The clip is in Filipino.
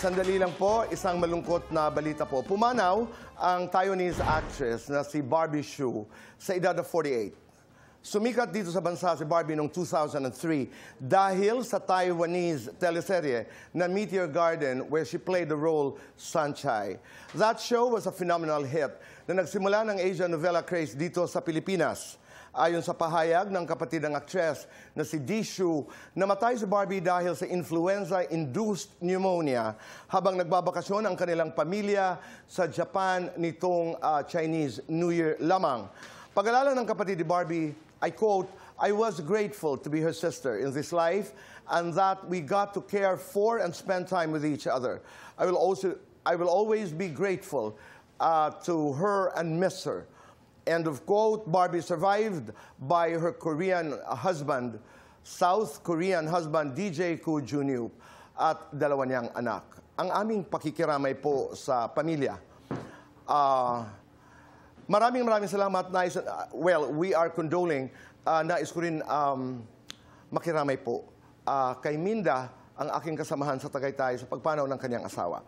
Sandali lang po, isang malungkot na balita po. Pumanaw ang Taiwanese actress na si Barbie Hsu sa edad na 48. Sumikat dito sa bansa si Barbie noong 2003 dahil sa Taiwanese teleserye na Meteor Garden where she played the role Sunshine. That show was a phenomenal hit na nagsimula ng Asian novela craze dito sa Pilipinas. Ayon sa pahayag ng kapatid ng aktres na si Di Hsu, namatay si Barbie dahil sa influenza-induced pneumonia habang nagbabakasyon ang kanilang pamilya sa Japan nitong Chinese New Year lamang. Pag-alala ng kapatid ni Barbie, I quote, "I was grateful to be her sister in this life and that we got to care for and spend time with each other. I will always be grateful to her and miss her." End of quote. Barbie survived by her Korean husband, South Korean husband DJ Koo Junyoop at dalawa niyang anak. Ang aming pakikiramay po sa pamilya. Maraming salamat. Well, we are condoling. Nais ko rin makiramay po kay Minda, ang aking kasamahan sa Tagaytay sa pagpanaw ng kanyang asawa.